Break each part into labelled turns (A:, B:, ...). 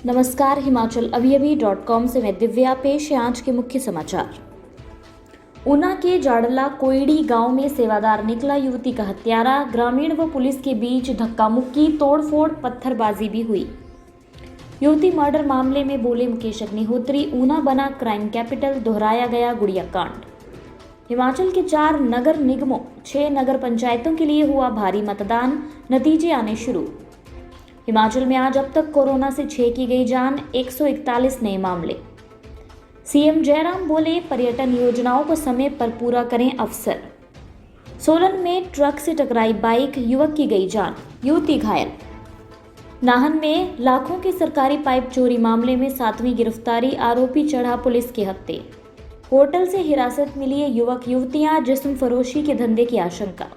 A: नमस्कार, हिमाचल अभी.com से मैं दिव्या। पेश है आज के मुख्य समाचार। ऊना के जाडला कोयड़ी गांव में सेवादार निकला युवती का हत्यारा। ग्रामीण व पुलिस के बीच धक्का मुक्की, तोड़फोड़, पत्थरबाजी भी हुई। युवती मर्डर मामले में बोले मुकेश अग्निहोत्री, ऊना बना क्राइम कैपिटल, दोहराया गया गुड़िया कांड। हिमाचल के 4 नगर निगमों, 6 नगर पंचायतों के लिए हुआ भारी मतदान, नतीजे आने शुरू। हिमाचल में आज अब तक कोरोना से 6 की गई जान, 141 नए मामले। सीएम जयराम बोले, पर्यटन योजनाओं को समय पर पूरा करें अफसर। सोलन में ट्रक से टकराई बाइक, युवक की गई जान, युवती घायल। नाहन में लाखों के सरकारी पाइप चोरी मामले में 7वीं गिरफ्तारी, आरोपी चढ़ा पुलिस के हत्थे। होटल से हिरासत मिली युवक युवतियां, जिस्म फरोशी के धंधे की आशंका।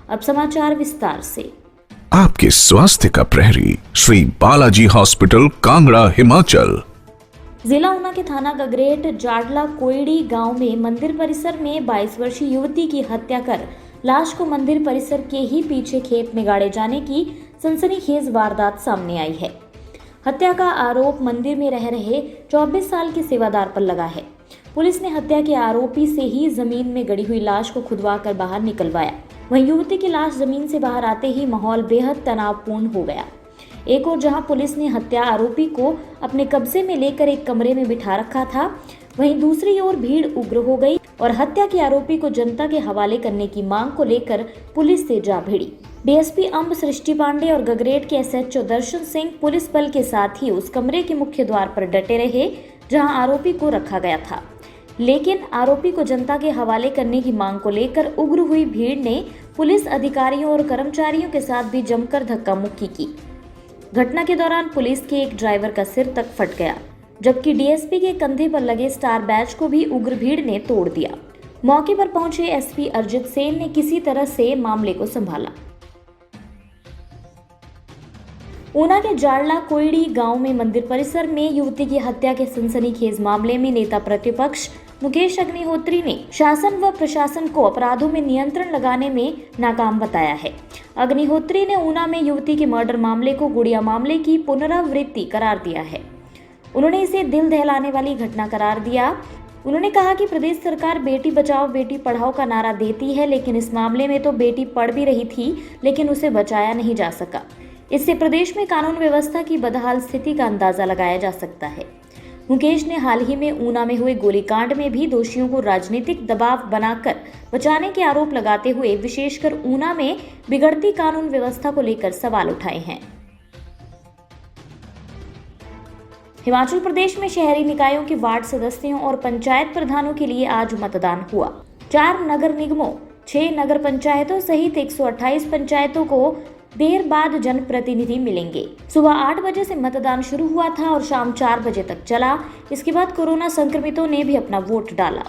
A: अब समाचार विस्तार से।
B: आपके स्वास्थ्य का प्रहरी श्री बालाजी हॉस्पिटल, कांगड़ा, हिमाचल।
A: जिला ऊना के थाना गगरेट जाडला कोयड़ी गांव में मंदिर परिसर में 22 वर्षीय युवती की हत्या कर लाश को मंदिर परिसर के ही पीछे खेत में गाड़े जाने की सनसनीखेज वारदात सामने आई है। हत्या का आरोप मंदिर में रह रहे 24 साल के सेवादार पर लगा है। पुलिस ने हत्या के आरोपी से ही जमीन में गड़ी हुई लाश को खुदवा कर बाहर निकलवाया। वहीं युवती की लाश जमीन से बाहर आते ही माहौल बेहद तनावपूर्ण हो गया। एक और जहां पुलिस ने हत्या आरोपी को अपने कब्जे में लेकर एक कमरे में बिठा रखा था, वहीं दूसरी ओर भीड़ उग्र हो गई और हत्या के आरोपी को जनता के हवाले करने की मांग को लेकर पुलिस से जा भिड़ी। डीएसपी अंब सृष्टि पांडे और गगरेट के एसएचओ दर्शन सिंह पुलिस बल के साथ ही उस कमरे के मुख्य द्वार पर डटे रहे जहां आरोपी को रखा गया था, लेकिन आरोपी को जनता के हवाले करने की मांग को लेकर उग्र हुई भीड़ ने पुलिस अधिकारियों और कर्मचारियों के साथ भी जमकर धक्का मुक्की की। घटना के दौरान पुलिस के एक ड्राइवर का सिर तक फट गया, जबकि डीएसपी के कंधे पर लगे स्टार बैच को भी उग्र भीड़ ने तोड़ दिया। मौके पर पहुंचे एसपी अर्जित सेन ने किसी तरह से मामले को संभाला। ऊना के जाडला कोयड़ी गांव में मंदिर परिसर में युवती की हत्या के सनसनीखेज मामले में नेता प्रतिपक्ष मुकेश अग्निहोत्री ने शासन व प्रशासन को अपराधों में नियंत्रण लगाने में नाकाम बताया है। अग्निहोत्री ने ऊना में युवती के मर्डर मामले को गुड़िया मामले की पुनरावृत्ति करार दिया है। उन्होंने इसे दिल दहलाने वाली घटना करार दिया। उन्होंने कहा कि प्रदेश सरकार बेटी बचाओ बेटी पढ़ाओ का नारा देती है, लेकिन इस मामले में तो बेटी पढ़ भी रही थी, लेकिन उसे बचाया नहीं जा सका। इससे प्रदेश में कानून व्यवस्था की बदहाल स्थिति का अंदाजा लगाया जा सकता है। मुकेश ने हाल ही में ऊना में हुए गोलीकांड में भी दोषियों को राजनीतिक दबाव बनाकर बचाने के आरोप लगाते हुए विशेषकर ऊना में बिगड़ती कानून व्यवस्था को लेकर सवाल उठाए हैं। हिमाचल प्रदेश में शहरी निकायों के वार्ड सदस्यों और पंचायत प्रधानों के लिए आज मतदान हुआ। 4 नगर निगमों, 6 नगर पंचायतों सहित 128 पंचायतों को देर बाद जनप्रतिनिधि मिलेंगे। सुबह 8 बजे से मतदान शुरू हुआ था और शाम 4 बजे तक चला। इसके बाद कोरोना संक्रमितों ने भी अपना वोट डाला।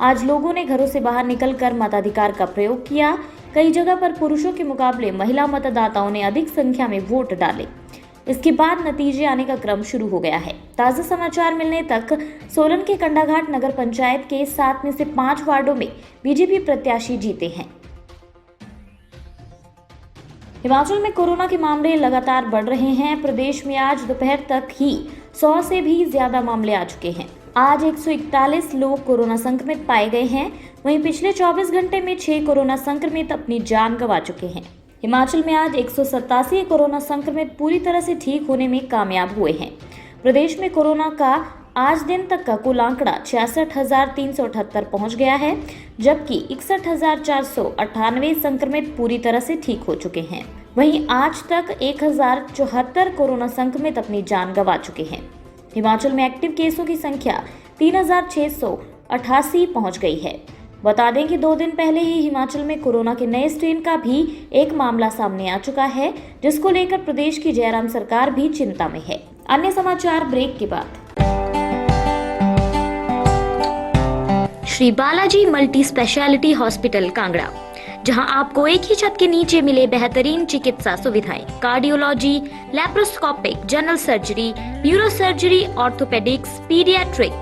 A: आज लोगों ने घरों से बाहर निकलकर मताधिकार का प्रयोग किया। कई जगह पर पुरुषों के मुकाबले महिला मतदाताओं ने अधिक संख्या में वोट डाले। इसके बाद नतीजे आने का क्रम शुरू हो गया है। ताज़ा समाचार मिलने तक सोलन के कंडाघाट नगर पंचायत के 7 में से 5 वार्डों में बीजेपी प्रत्याशी जीते हैं। हिमाचल में कोरोना के मामले लगातार बढ़ रहे हैं। प्रदेश में आज दोपहर तक ही 100 से भी ज्यादा मामले आ चुके हैं। आज 141 लोग कोरोना संक्रमित पाए गए हैं। वहीं पिछले 24 घंटे में 6 कोरोना संक्रमित अपनी जान गंवा चुके हैं। हिमाचल में आज 187 कोरोना संक्रमित पूरी तरह से ठीक होने में कामयाब हुए हैं। प्रदेश में कोरोना का आज दिन तक का कुल आंकड़ा 66,378 पहुंच गया है, जबकि 61,498 संक्रमित पूरी तरह से ठीक हो चुके हैं। वहीं आज तक 1,074 कोरोना संक्रमित अपनी जान गंवा चुके हैं। हिमाचल में एक्टिव केसों की संख्या 3,688 पहुंच गई है। बता दें कि 2 दिन पहले ही हिमाचल में कोरोना के नए स्ट्रेन का भी एक मामला सामने आ चुका है, जिसको लेकर प्रदेश की जयराम सरकार भी चिंता में है। अन्य समाचार ब्रेक के बाद। Shri Balaji multi speciality hospital Kangra, जहां आपको एक ही छत के नीचे मिले बेहतरीन चिकित्सा सुविधाएं, cardiology, laparoscopic, general surgery, neuro surgery, orthopaedics, paediatric,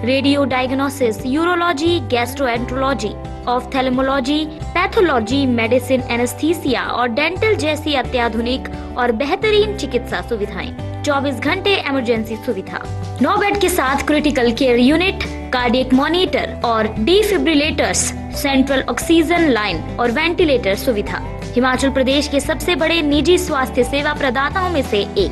A: radio diagnosis, urology, gastroenterology, ophthalmology, pathology, medicine, anaesthesia और डेंटल जैसी अत्याधुनिक और बेहतरीन चिकित्सा सुविधाएं, 24 घंटे इमरजेंसी सुविधा, 9 बेड के साथ critical care unit, cardiac monitor और डिफिब्रिलेटर्स, सेंट्रल ऑक्सीजन लाइन और वेंटिलेटर सुविधा। हिमाचल प्रदेश के सबसे बड़े निजी स्वास्थ्य सेवा प्रदाताओं में से एक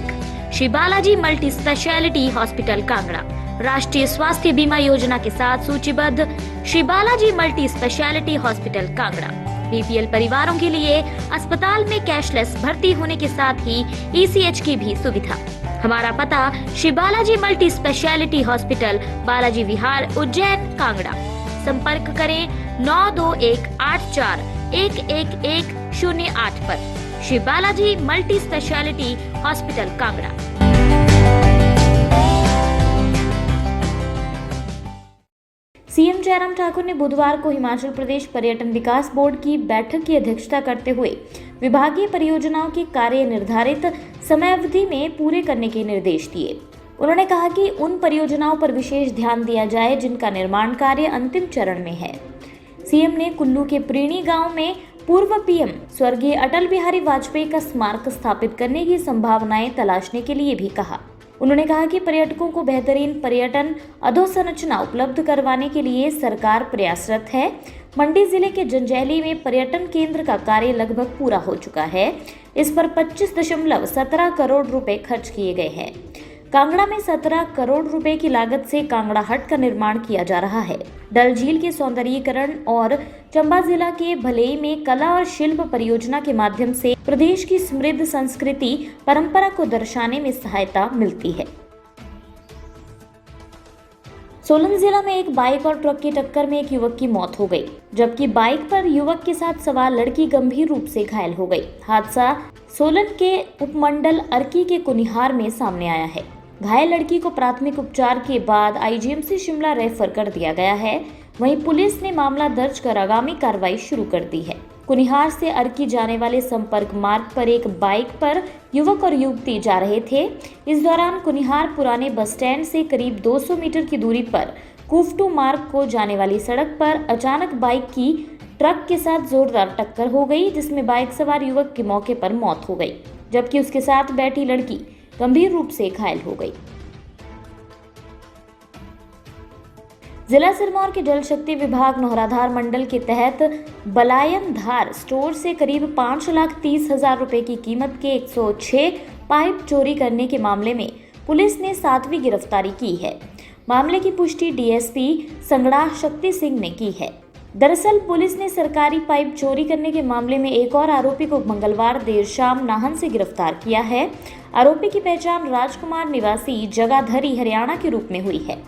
A: Shri Balaji multi speciality hospital Kangra राष्ट्रीय स्वास्थ्य बीमा योजना के साथ सूचीबद्ध Shri Balaji multi speciality hospital Kangra BPL परिवारों के लिए अस्पताल में कैशलेस भर्ती होने के साथ ही ईसीएच की भी सुविधा। हमारा पता Shri Balaji multi speciality hospital, Balaji Vihar, Ujjain, Kangra. संपर्क करें 9218411108 पर। Shri Balaji multi speciality hospital Kangra. CM Jairam Thakur ने बुधवार को हिमाचल प्रदेश पर्यटन विकास बोर्ड की बैठक की अध्यक्षता करते हुए विभागीय परियोजनाओं के कार्य निर्धारित समयावधि में पूरे करने के निर्देश दिए। उन्होंने कहा कि उन परियोजनाओं पर विशेष ध्यान दिया जाए जिनका निर्माण कार्य अंतिम चरण में है। सीएम ने कुल्लू के प्रीणी गांव में पूर्व पीएम स्वर्गीय अटल बिहारी वाजपेयी का स्मारक स्थापित करने की संभावनाएं तलाशने के लिए भी कहा। उन्होंने कहा कि पर्यटकों को बेहतरीन पर्यटन अधोसंरचना उपलब्ध करवाने के लिए सरकार प्रयासरत है। मंडी जिले के जंजैहली में पर्यटन केंद्र का कार्य लगभग पूरा हो चुका है। इस पर 25.17 करोड़ रुपए खर्च किए गए हैं। कांगड़ा में 17 करोड़ रुपए की लागत से कांगड़ा हट का निर्माण किया जा रहा है। डल झील के सौंदर्यीकरण और चंबा जिला के भलेई में कला और शिल्प परियोजना के माध्यम से प्रदेश की समृद्ध संस्कृति परंपरा को दर्शाने में सहायता मिलती है। सोलन जिला में एक बाइक और ट्रक की टक्कर में एक युवक की मौत हो गई, जबकि बाइक पर युवक के साथ सवार लड़की गंभीर रूप से घायल हो गई। हादसा सोलन के उपमंडल अर्की के कुनिहार में सामने आया है। घायल लड़की को प्राथमिक उपचार के बाद आईजीएमसी शिमला रेफर कर दिया गया है। वहीं पुलिस ने मामला दर्ज कर आगामी कार्रवाई शुरू कर दी है। कुनिहार से अर्की जाने वाले संपर्क मार्ग पर एक बाइक पर युवक और युवती जा रहे थे। इस दौरान कुनिहार पुराने बस स्टैंड से करीब 200 मीटर की दूरी पर कुफ्टू मार्ग को जाने वाली सड़क पर अचानक बाइक की ट्रक के साथ जोरदार टक्कर हो गई, जिसमें बाइक सवार युवक की मौके पर मौत हो गई, जबकि उसके साथ बैठी लड़की गंभीर रूप से घायल हो गई। जिला सिरमौर के जल शक्ति विभाग नौहराधार मंडल के तहत बलायन धार स्टोर से करीब 5,30,000 रुपए की कीमत के 106 पाइप चोरी करने के मामले में पुलिस ने 7वीं गिरफ्तारी की है। मामले की पुष्टि डीएसपी संगड़ा शक्ति सिंह ने की है। दरअसल पुलिस ने सरकारी पाइप चोरी करने के मामले में एक और आरोपी को मंगलवार देर शाम नाहन से गिरफ्तार किया है। आरोपी की पहचान राजकुमार निवासी जगाधरी हरियाणा के रूप में हुई है।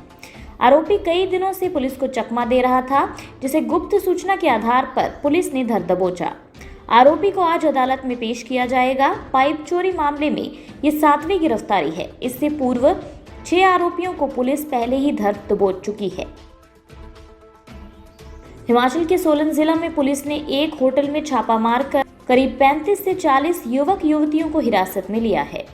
A: आरोपी कई दिनों से पुलिस को चकमा दे रहा था, जिसे गुप्त सूचना के आधार पर पुलिस ने धर दबोचा। आरोपी को आज अदालत में पेश किया जाएगा। पाइप चोरी मामले में ये 7वीं गिरफ्तारी है। इससे पूर्व 6 आरोपियों को पुलिस पहले ही धर दबोच चुकी है। हिमाचल के सोलन जिला में पुलिस ने एक होटल में छापा मारकर करीब 35 से 40 युवक युवतियों को हिरासत में लिया है।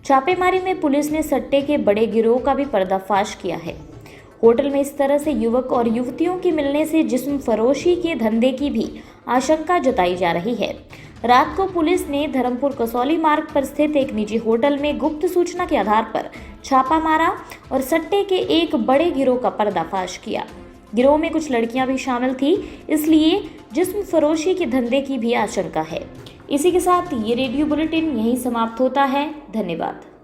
A: छापेमारी में पुलिस ने सट्टे के बड़े गिरोह का भी पर्दाफाश किया है। होटल में इस तरह से युवक और युवतियों के मिलने से जिस्म फरोशी के धंधे की भी आशंका जताई जा रही है। रात को पुलिस ने धर्मपुर कसौली मार्ग पर स्थित एक निजी होटल में गुप्त सूचना के आधार पर छापा मारा और सट्टे के एक बड़े गिरोह का पर्दाफाश किया। गिरोह में कुछ लड़कियां भी शामिल थी, इसलिए जिस्म फरोशी के धंधे की भी आशंका है। इसी के साथ ये रेडियो बुलेटिन यहीं समाप्त होता है। धन्यवाद।